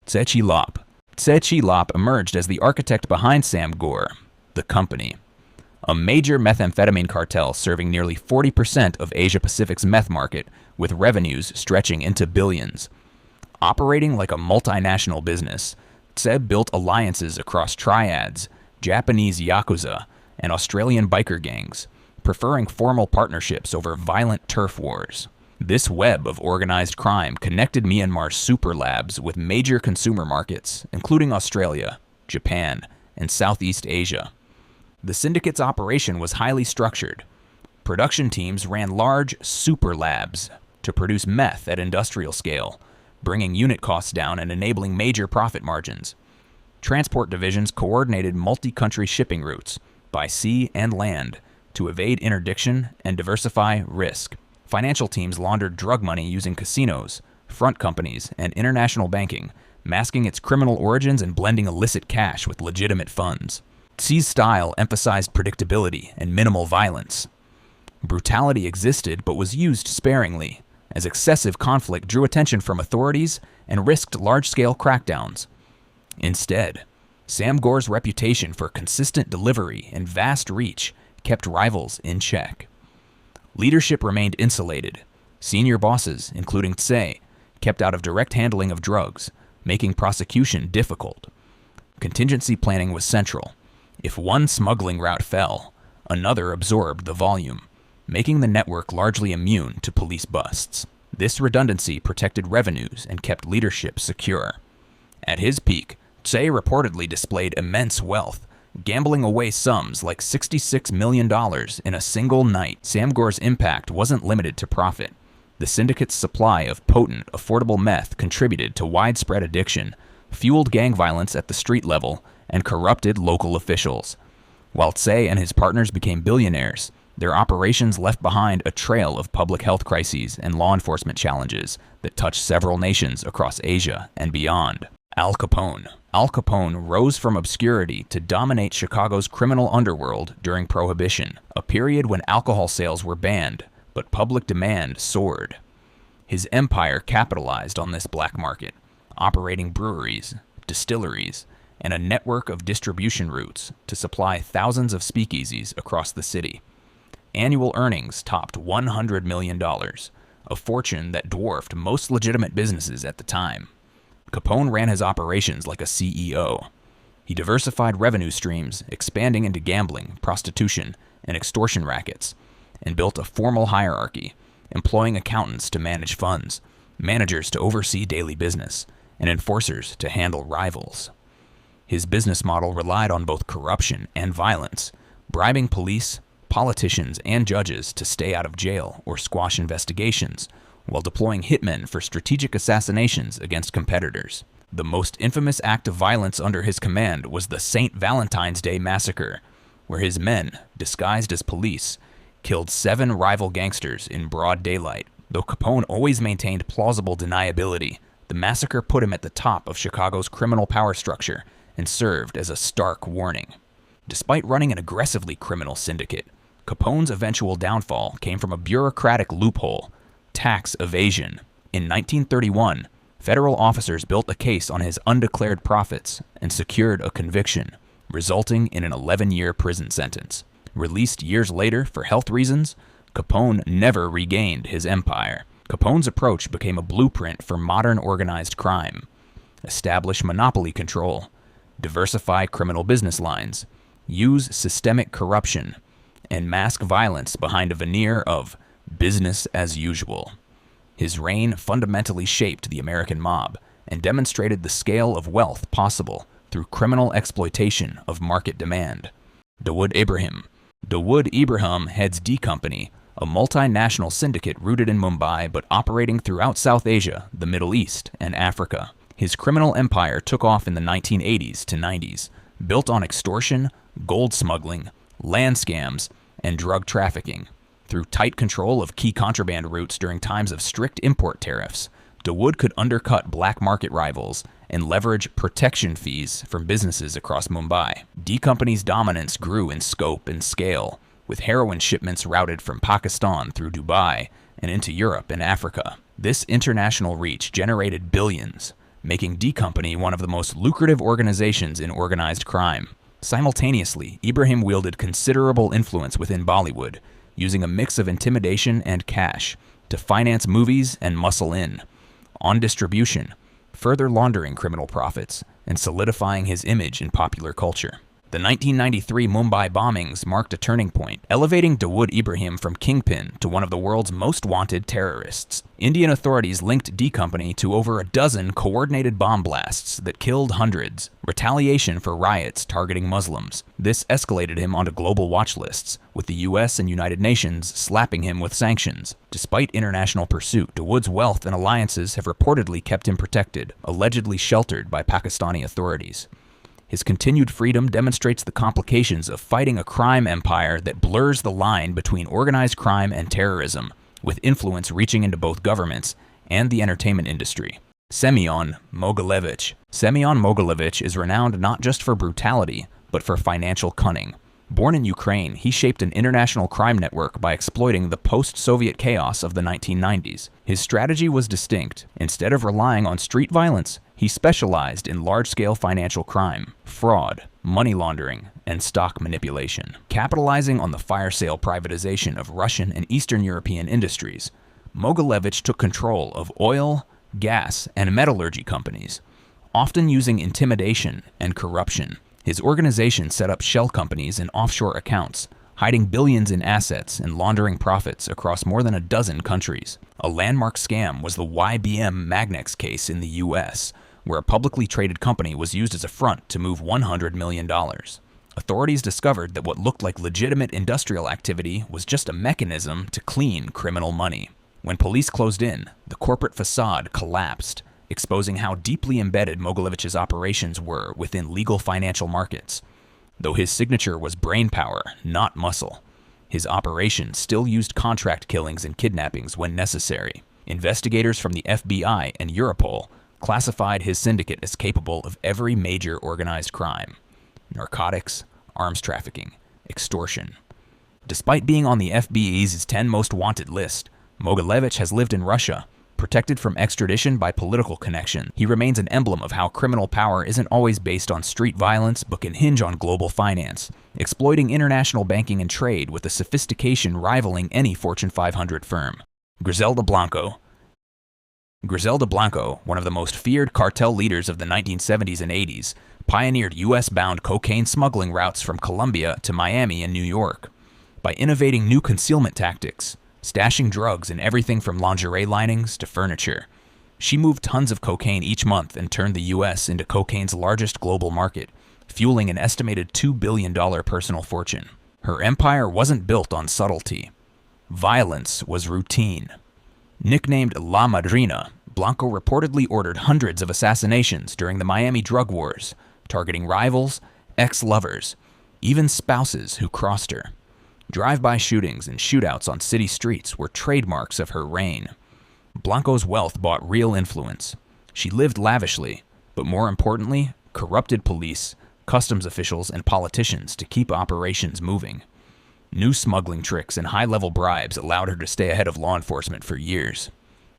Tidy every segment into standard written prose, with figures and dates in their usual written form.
Tse Lop. Tse Lop emerged as the architect behind Sam Gore, the company, a major methamphetamine cartel serving nearly 40% of Asia-Pacific's meth market, with revenues stretching into billions. Operating like a multinational business, Tse built alliances across triads, Japanese yakuza, and Australian biker gangs, preferring formal partnerships over violent turf wars. This web of organized crime connected Myanmar's super labs with major consumer markets, including Australia, Japan, and Southeast Asia. The syndicate's operation was highly structured. Production teams ran large super labs to produce meth at industrial scale, bringing unit costs down and enabling major profit margins. Transport divisions coordinated multi-country shipping routes, by sea and land, to evade interdiction and diversify risk. Financial teams laundered drug money using casinos, front companies, and international banking, masking its criminal origins and blending illicit cash with legitimate funds. Tse's style emphasized predictability and minimal violence. Brutality existed but was used sparingly, as excessive conflict drew attention from authorities and risked large-scale crackdowns. Instead, Sam Gore's reputation for consistent delivery and vast reach kept rivals in check. Leadership remained insulated. Senior bosses, including Tse, kept out of direct handling of drugs, making prosecution difficult. Contingency planning was central. If one smuggling route fell, another absorbed the volume, making the network largely immune to police busts. This redundancy protected revenues and kept leadership secure. At his peak, Tse reportedly displayed immense wealth, gambling away sums like $66 million in a single night. Sam Gore's impact wasn't limited to profit. The syndicate's supply of potent, affordable meth contributed to widespread addiction, fueled gang violence at the street level, and corrupted local officials. While Tse and his partners became billionaires, their operations left behind a trail of public health crises and law enforcement challenges that touched several nations across Asia and beyond. Al Capone. Al Capone rose from obscurity to dominate Chicago's criminal underworld during Prohibition, a period when alcohol sales were banned, but public demand soared. His empire capitalized on this black market, operating breweries, distilleries, and a network of distribution routes to supply thousands of speakeasies across the city. Annual earnings topped $100 million, a fortune that dwarfed most legitimate businesses at the time. Capone ran his operations like a CEO. He diversified revenue streams, expanding into gambling, prostitution, and extortion rackets, and built a formal hierarchy, employing accountants to manage funds, managers to oversee daily business, and enforcers to handle rivals. His business model relied on both corruption and violence, bribing police, politicians, and judges to stay out of jail or squash investigations, while deploying hitmen for strategic assassinations against competitors. The most infamous act of violence under his command was the St. Valentine's Day Massacre, where his men, disguised as police, killed 7 rival gangsters in broad daylight. Though Capone always maintained plausible deniability, the massacre put him at the top of Chicago's criminal power structure and served as a stark warning. Despite running an aggressively criminal syndicate, Capone's eventual downfall came from a bureaucratic loophole: tax evasion. In 1931, federal officers built a case on his undeclared profits and secured a conviction, resulting in an 11-year prison sentence. Released years later for health reasons, Capone never regained his empire. Capone's approach became a blueprint for modern organized crime: establish monopoly control, diversify criminal business lines, use systemic corruption, and mask violence behind a veneer of business as usual. His reign fundamentally shaped the American mob and demonstrated the scale of wealth possible through criminal exploitation of market demand. Dawood Ibrahim. Dawood Ibrahim heads D Company, a multinational syndicate rooted in Mumbai but operating throughout South Asia, the Middle East, and Africa. His criminal empire took off in the 1980s to 90s, built on extortion, gold smuggling, land scams, and drug trafficking. Through tight control of key contraband routes during times of strict import tariffs, Dawood could undercut black market rivals and leverage protection fees from businesses across Mumbai. D Company's dominance grew in scope and scale, with heroin shipments routed from Pakistan through Dubai and into Europe and Africa. This international reach generated billions, making D Company one of the most lucrative organizations in organized crime. Simultaneously, Ibrahim wielded considerable influence within Bollywood, using a mix of intimidation and cash to finance movies and muscle in on distribution, further laundering criminal profits and solidifying his image in popular culture. The 1993 Mumbai bombings marked a turning point, elevating Dawood Ibrahim from kingpin to one of the world's most wanted terrorists. Indian authorities linked D Company to over a dozen coordinated bomb blasts that killed hundreds, retaliation for riots targeting Muslims. This escalated him onto global watch lists, with the US and United Nations slapping him with sanctions. Despite international pursuit, Dawood's wealth and alliances have reportedly kept him protected, allegedly sheltered by Pakistani authorities. His continued freedom demonstrates the complications of fighting a crime empire that blurs the line between organized crime and terrorism, with influence reaching into both governments and the entertainment industry. Semyon Mogilevich. Semyon Mogilevich is renowned not just for brutality, but for financial cunning. Born in Ukraine, he shaped an international crime network by exploiting the post-Soviet chaos of the 1990s. His strategy was distinct. Instead of relying on street violence, he specialized in large-scale financial crime, fraud, money laundering, and stock manipulation. Capitalizing on the fire sale privatization of Russian and Eastern European industries, Mogilevich took control of oil, gas, and metallurgy companies, often using intimidation and corruption. His organization set up shell companies and offshore accounts, hiding billions in assets and laundering profits across more than a dozen countries. A landmark scam was the YBM Magnex case in the US, where a publicly traded company was used as a front to move $100 million. Authorities discovered that what looked like legitimate industrial activity was just a mechanism to clean criminal money. When police closed in, the corporate facade collapsed, exposing how deeply embedded Mogilevich's operations were within legal financial markets. Though his signature was brainpower, not muscle, his operations still used contract killings and kidnappings when necessary. Investigators from the FBI and Europol classified his syndicate as capable of every major organized crime: narcotics, arms trafficking, extortion. Despite being on the FBI's 10 most wanted list, Mogilevich has lived in Russia, protected from extradition by political connection. He remains an emblem of how criminal power isn't always based on street violence but can hinge on global finance, exploiting international banking and trade with a sophistication rivaling any Fortune 500 firm. Griselda Blanco. Griselda Blanco, one of the most feared cartel leaders of the 1970s and 80s, pioneered US-bound cocaine smuggling routes from Colombia to Miami and New York. By innovating new concealment tactics, stashing drugs in everything from lingerie linings to furniture, she moved tons of cocaine each month and turned the US into cocaine's largest global market, fueling an estimated $2 billion personal fortune. Her empire wasn't built on subtlety. Violence was routine. Nicknamed La Madrina, Blanco reportedly ordered hundreds of assassinations during the Miami drug wars, targeting rivals, ex-lovers, even spouses who crossed her. Drive-by shootings and shootouts on city streets were trademarks of her reign. Blanco's wealth bought real influence. She lived lavishly, but more importantly, corrupted police, customs officials, and politicians to keep operations moving. New smuggling tricks and high-level bribes allowed her to stay ahead of law enforcement for years.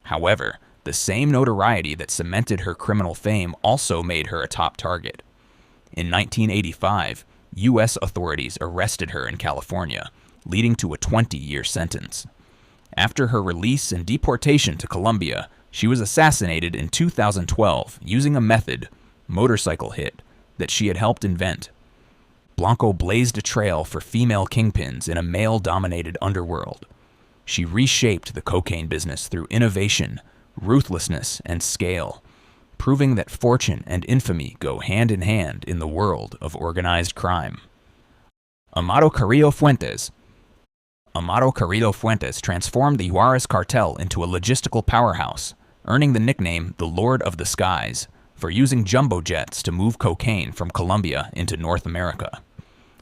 However, the same notoriety that cemented her criminal fame also made her a top target. In 1985, U.S. authorities arrested her in California, leading to a 20-year sentence. After her release and deportation to Colombia, she was assassinated in 2012 using a method, motorcycle hit, that she had helped invent. Blanco blazed a trail for female kingpins in a male-dominated underworld. She reshaped the cocaine business through innovation, ruthlessness, and scale, proving that fortune and infamy go hand in hand in the world of organized crime. Amado Carrillo Fuentes. Amado Carrillo Fuentes transformed the Juarez cartel into a logistical powerhouse, earning the nickname the Lord of the Skies for using jumbo jets to move cocaine from Colombia into North America.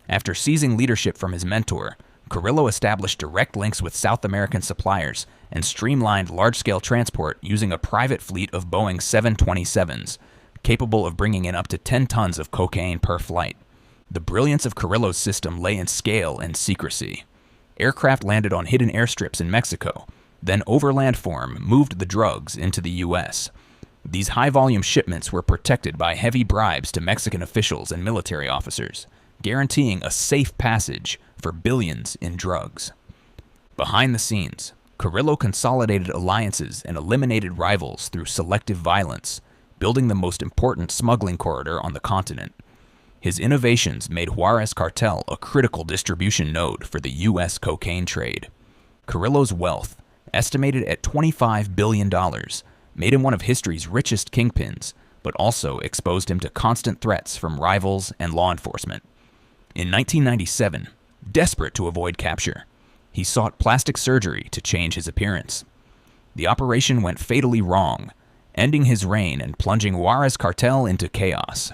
After seizing leadership from his mentor, Carrillo established direct links with South American suppliers and streamlined large-scale transport using a private fleet of Boeing 727s, capable of bringing in up to 10 tons of cocaine per flight. The brilliance of Carrillo's system lay in scale and secrecy. Aircraft landed on hidden airstrips in Mexico, then overland form moved the drugs into the U.S. These high-volume shipments were protected by heavy bribes to Mexican officials and military officers, guaranteeing a safe passage for billions in drugs. Behind the scenes, Carrillo consolidated alliances and eliminated rivals through selective violence, building the most important smuggling corridor on the continent. His innovations made Juarez cartel a critical distribution node for the U.S. cocaine trade. Carrillo's wealth, estimated at $25 billion, made him one of history's richest kingpins, but also exposed him to constant threats from rivals and law enforcement. In 1997, desperate to avoid capture, he sought plastic surgery to change his appearance. The operation went fatally wrong, ending his reign and plunging Juarez cartel into chaos.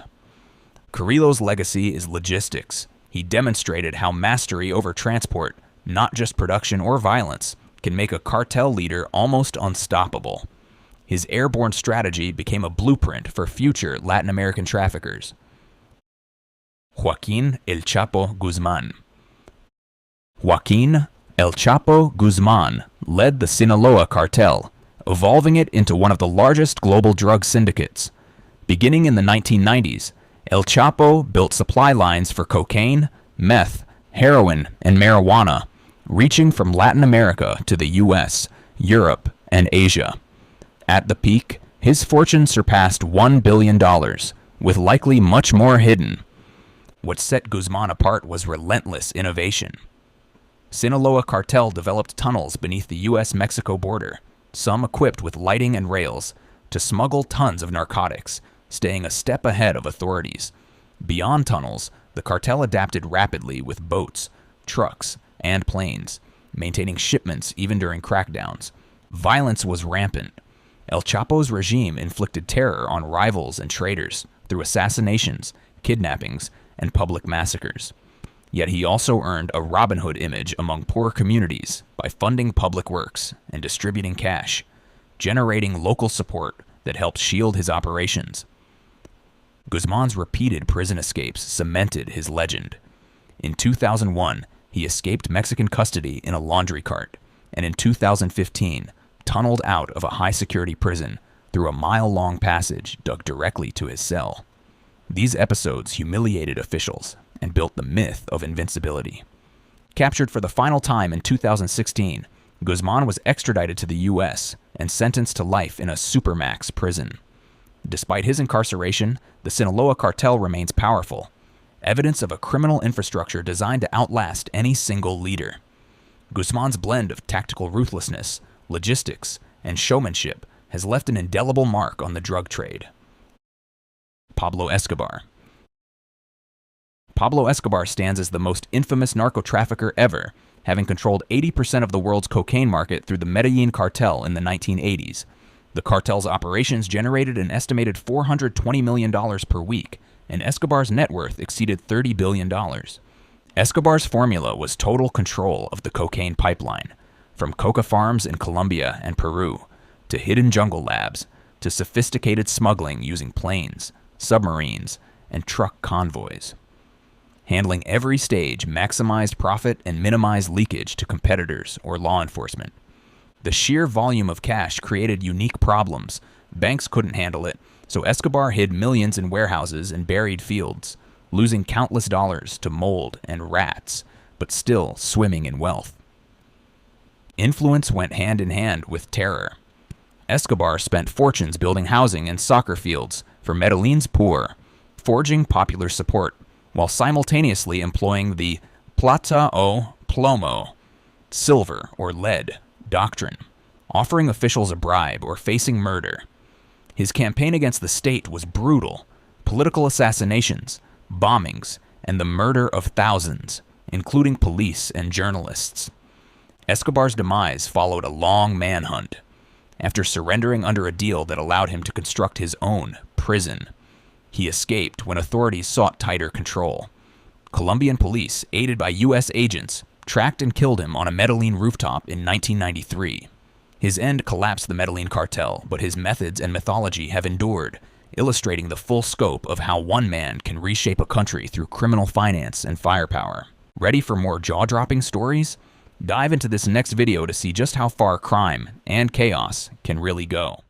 Carrillo's legacy is logistics. He demonstrated how mastery over transport, not just production or violence, can make a cartel leader almost unstoppable. His airborne strategy became a blueprint for future Latin American traffickers. Joaquín El Chapo Guzmán. Joaquín El Chapo Guzmán led the Sinaloa cartel, evolving it into one of the largest global drug syndicates. Beginning in the 1990s, El Chapo built supply lines for cocaine, meth, heroin, and marijuana, reaching from Latin America to the US, Europe, and Asia. At the peak, his fortune surpassed $1 billion, with likely much more hidden. What set Guzmán apart was relentless innovation. Sinaloa cartel developed tunnels beneath the US-Mexico border, some equipped with lighting and rails, to smuggle tons of narcotics, staying a step ahead of authorities. Beyond tunnels, the cartel adapted rapidly with boats, trucks, and planes, maintaining shipments even during crackdowns. Violence was rampant. El Chapo's regime inflicted terror on rivals and traitors through assassinations, kidnappings, and public massacres. Yet he also earned a Robin Hood image among poor communities by funding public works and distributing cash, generating local support that helped shield his operations. Guzmán's repeated prison escapes cemented his legend. In 2001, he escaped Mexican custody in a laundry cart, and in 2015, tunneled out of a high-security prison through a mile-long passage dug directly to his cell. These episodes humiliated officials and built the myth of invincibility. Captured for the final time in 2016, Guzmán was extradited to the U.S. and sentenced to life in a supermax prison. Despite his incarceration, the Sinaloa cartel remains powerful, evidence of a criminal infrastructure designed to outlast any single leader. Guzmán's blend of tactical ruthlessness, logistics, and showmanship has left an indelible mark on the drug trade. Pablo Escobar. Pablo Escobar stands as the most infamous narco-trafficker ever, having controlled 80% of the world's cocaine market through the Medellin cartel in the 1980s. The cartel's operations generated an estimated $420 million per week, and Escobar's net worth exceeded $30 billion. Escobar's formula was total control of the cocaine pipeline, from coca farms in Colombia and Peru, to hidden jungle labs, to sophisticated smuggling using planes, submarines, and truck convoys. Handling every stage maximized profit and minimized leakage to competitors or law enforcement. The sheer volume of cash created unique problems. Banks couldn't handle it, so Escobar hid millions in warehouses and buried fields, losing countless dollars to mold and rats, but still swimming in wealth. Influence went hand in hand with terror. Escobar spent fortunes building housing and soccer fields for Medellin's poor, forging popular support, while simultaneously employing the plata o plomo, silver or lead, doctrine, offering officials a bribe or facing murder. His campaign against the state was brutal: political assassinations, bombings, and the murder of thousands, including police and journalists. Escobar's demise followed a long manhunt. After surrendering under a deal that allowed him to construct his own prison, he escaped when authorities sought tighter control. Colombian police, aided by U.S. agents, tracked and killed him on a Medellin rooftop in 1993. His end collapsed the Medellin cartel, but his methods and mythology have endured, illustrating the full scope of how one man can reshape a country through criminal finance and firepower. Ready for more jaw-dropping stories? Dive into this next video to see just how far crime and chaos can really go.